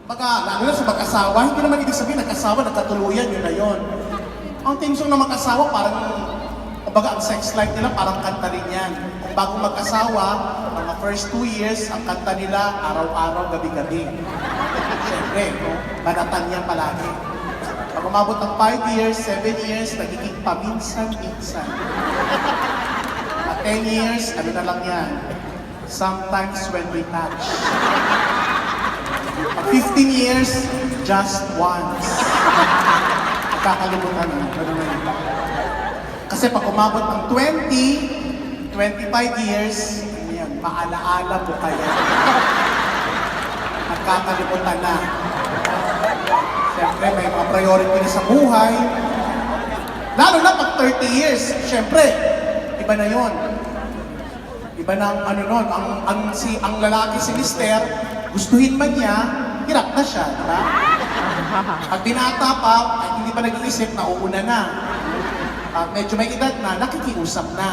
Baga, lalo na sa mag-asawa, hindi naman ibig sabihin nag-asawa, nagkatuluyan, yun na yun. Ang theme song ng mag-asawa, parang, kumbaga, ang sex life nila, parang kanta rin yan. Kung bago mag-asawa, mga first 2 years, ang kanta nila, araw-araw, gabi-gabi. Siyempre, no? Banatan yan palagi. Pag umabot ng 5 years, 7 years, nagiging paminsan-minsan. At 10 years, ano na lang yan? Sometimes when we touch. Pag 15 years, just once. Kakalimutan na. Kasi pag umabot ng 20, 25 years, ano yan, maalaala mo kaya. Nagkakalimutan na. Siyempre, may mga priority na sa buhay. Lalo na pag 30 years, siyempre, iba na yon. Iba na ang ano nun, ang lalaki si Mister, gustuhin man niya, hirap na siya, diba? Pag binata pa, ay hindi pa nag-iisip, nauuna na. Medyo may edad na, nakikiusap na.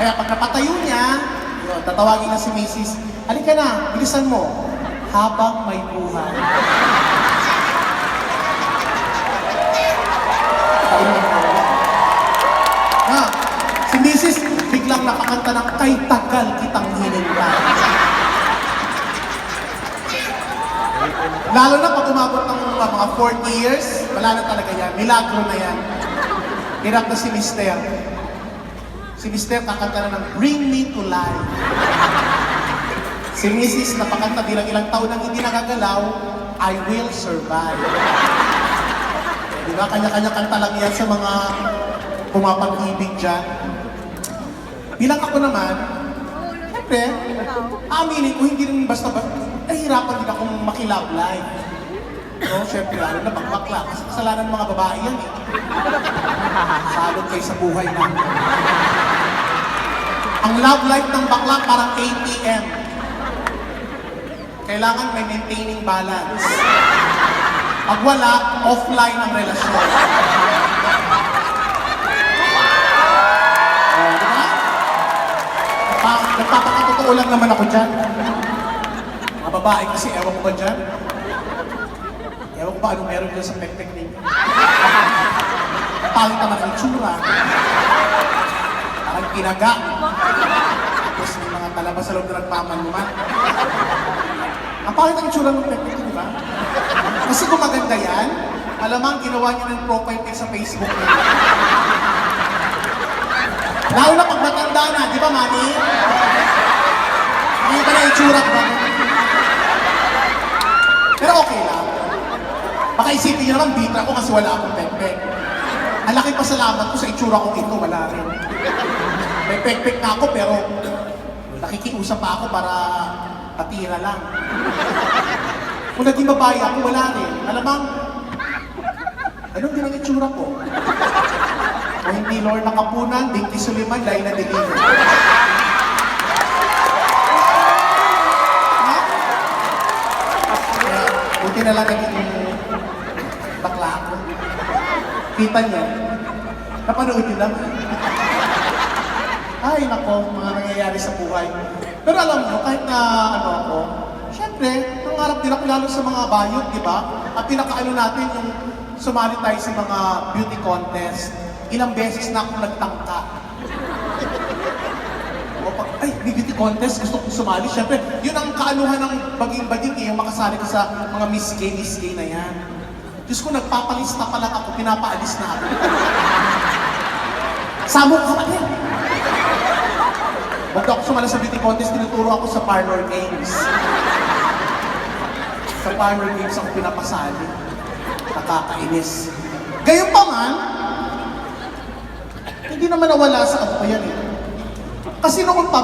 Kaya pag napatayo niya, yun, tatawagin na si Mrs. Halika na, bilisan mo. Habang may buhay. Si Mrs. biglang napakanta ng kay tagal kitang hinintay. Lalo na pag umabot ng mga 40 years, wala na talaga yan. Milagro na yan. Hirap na si Mister. Si Mister kakanta na ng Bring Me to Life. Si Mrs. napakanta bilang ilang taon nang hindi nakagalaw, I Will Survive. Di ba? Kanya-kanya kanta lang yan sa mga pumapag-ibig dyan. Bilang ako naman, siyempre, aminin ko, hindi rin basta-basta, nahihirapan din akong makilove life. So, siyempre, lalo na pagbakla. Kasi kasalanan ng mga babae yan eh. Salot kayo sa buhay na. Ang love life ng bakla parang ATM. Kailangan may maintaining balance. Pag wala, offline ang relasyon. Nagpapakatotoo lang naman ako dyan. Mga babae kasi, ewan ko ba dyan? Ewan ko ba anong meron dyan sa pek-pek ninyo? Pangit naman ang itsura. Parang pinaga. Tapos may mga talabas sa loob na nagpamanluman. Ang pangit ang itsura ng pek-pek, di ba? Kasi kung maganda yan, malamang ginawa niyo ng profile pic sa Facebook niyo. Lalo na pag matanda na, di ba, Mami? Hindi ba na itsura ba? Pero okay lang. Baka isipin niyo naman, bitra ko kasi wala akong pek-pek. Ang laki pasalamat ko sa itsura kong ito, wala rin. May pek-pek na ako, pero nakikiusap pa ako para patira lang. Kung naging babae ako, wala rin. Alamang, anong din ang itsura ko? O hindi Lorna Kapunan, Dinky Suliman, Laila Deliver. Buti na lang naging bakla ako. Kita niyo? Napanood niyo lang. Ay, nako, mga nangyayari sa buhay. Pero alam niyo, kahit na ano ako, syempre, nangarap din ako lalo sa mga bayot, di ba? At pinakaano natin yung sumali tayo sa mga beauty contest. Ilang beses na akong nagtangka. O pag, ay, may beauty contest, gusto kong sumali. Siyempre, yun ang kaanuhan ng baging-baging yung makasali ka sa mga Miss Gay na yan. Diyos ko, nagpapalista pa lang ako, pinapaalis na ako. Samo ka pa din. Huwag ako sumali sa beauty contest, tinuturo ako sa parlor games. Sa parlor games ako pinapasali. Nakakainis. Gayon pa man, hindi naman nawala sa ako yan eh. Kasi noon pa,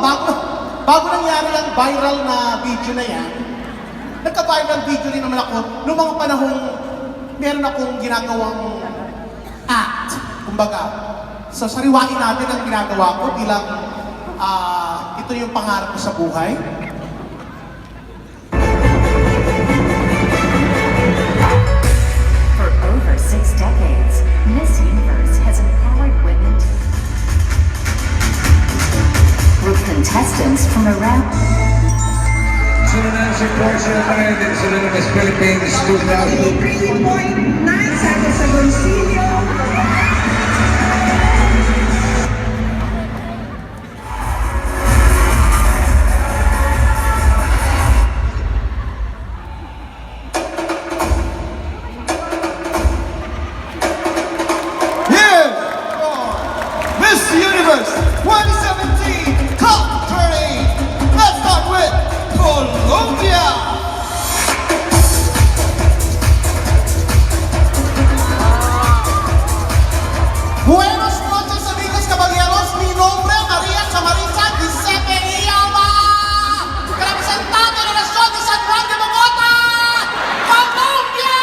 bago nangyari ang viral na video na yan, nagka-viral video din naman ako, noong mga panahong meron akong ginagawang act, kumbaga. So, sariwain natin ang ginagawa ko bilang ito yung pangarap ko sa buhay. For over 6 decades, Miss Universe has empowered women with contestants from around. So, porcelain in Miss Philippines 2000. 3.9 seconds sa Gonzilio. Here for Miss Universe 2017 Cup Tourney. Let's start with Colombia. Buenos noches, amigos caballeros. Mi nombre es María Camarita Giuseppe Iama, representante de la nación de San Juan de Bogotá, Colombia.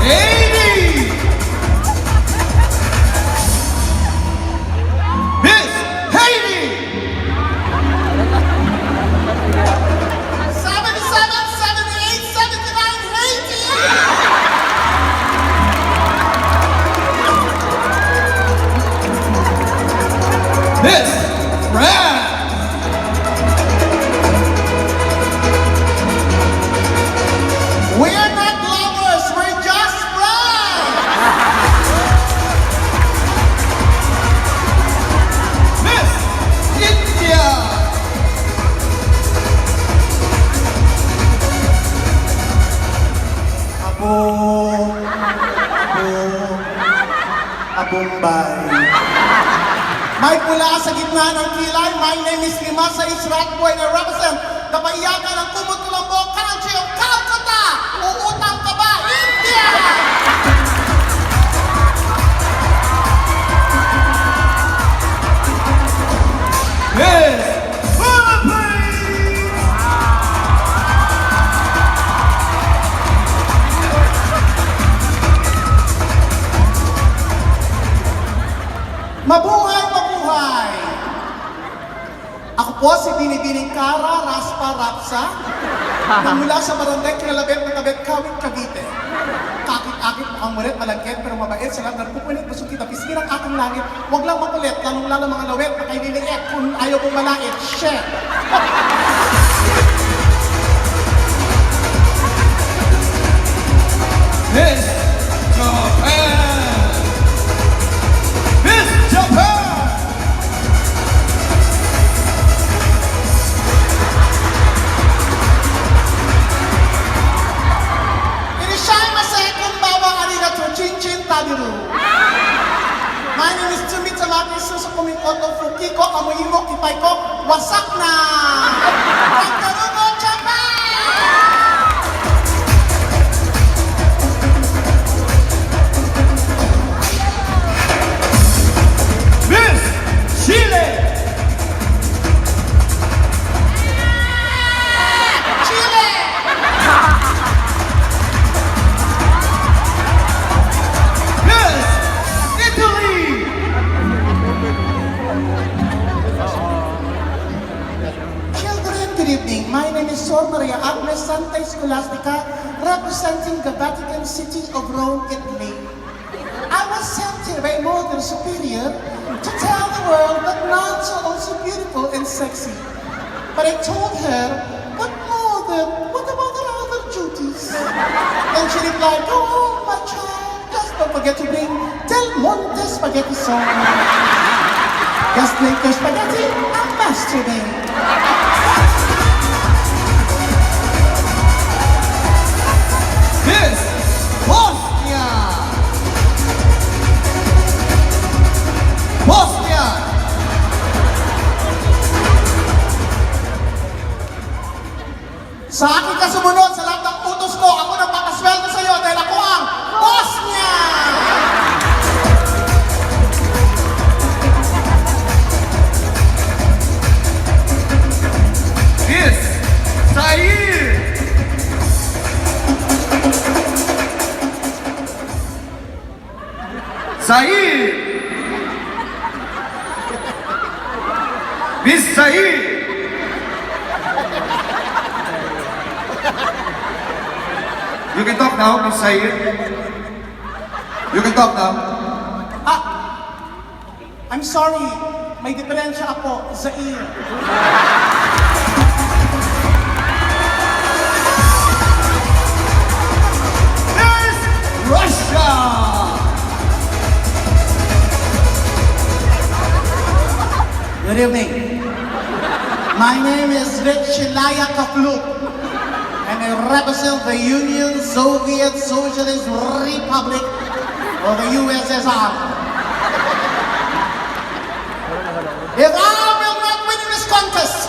Haiti. Miss Haiti. 77, 78, 79, Haiti. Miss France. We're not lovers, we're just friends. Miss India. Abombay. May pula sa gitna ng kilay. My name is Lima sa Israt Boy na represent Napaiyakan ng Kumutulambo, Country of Calcutta. Uutang ka ba, India? Miss Philippines. Mabuhay, mabuhay! Ako po si Binibining Kara Raspa Rapsa na mula sa barangay Kinalabet ng Kabet Kawit, Cavite. Kakit-akit, mukhang mulit, malagkit, pero mabait sa lahat ng pupunit, busog kita, pisngi ng aking langit. Huwag lang makulit, lalong-lalo mga lawet na kay liliit kung ayaw mong malait. Shit! Miss Japan. Miss Japan. Inishai Masekong Bawa Arigato Chinchin Tabiru. My name is Tsumi Tamaki Susukumin Oto Fukiko Kamuyimo Kipay ko Wasak na! Pagkarugo Japan! Miss Chile. Chile! Miss Italy. Children, good evening. My name is Sor Maria Agnes Santa Scholastica, representing the Vatican City of Rome, Italy. I was sent here by Mother Superior to tell the world that nuns are also beautiful and sexy. But I told her, but Mother, what about our other duties? And she replied, oh, my child, just don't forget to bring Del Monte spaghetti sauce. Just make your spaghetti and masturbate. Miss Bosnia. Bosnia. Sa aking kasumunod, sa lahat ng utos ko, ako nagpapasweldo sa iyo dahil ako ang boss niya! Miss Zaire. Zaire. Miss Zaire. You can talk now, Miss Zaire. You can talk now. I'm sorry, may diferensya ako, Zaire. Miss Russia. Good evening. My name is Vichelaya Kapluk, and I represent the Union Soviet Socialist Republic of the USSR. If I will not win this contest,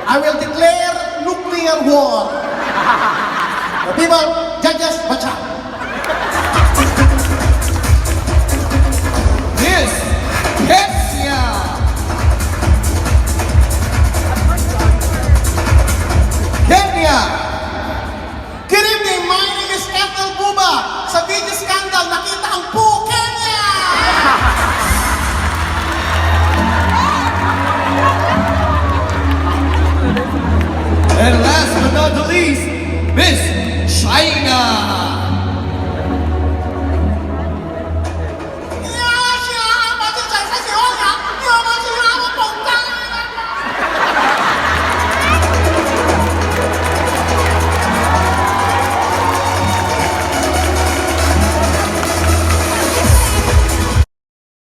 I will declare nuclear war. The people, judges, watch out. Miss Kenya. Kenya. Good evening, my name is Ethel Buba. Sa video scandal, nakita ang Po Kenya! And last but not the least, Miss China.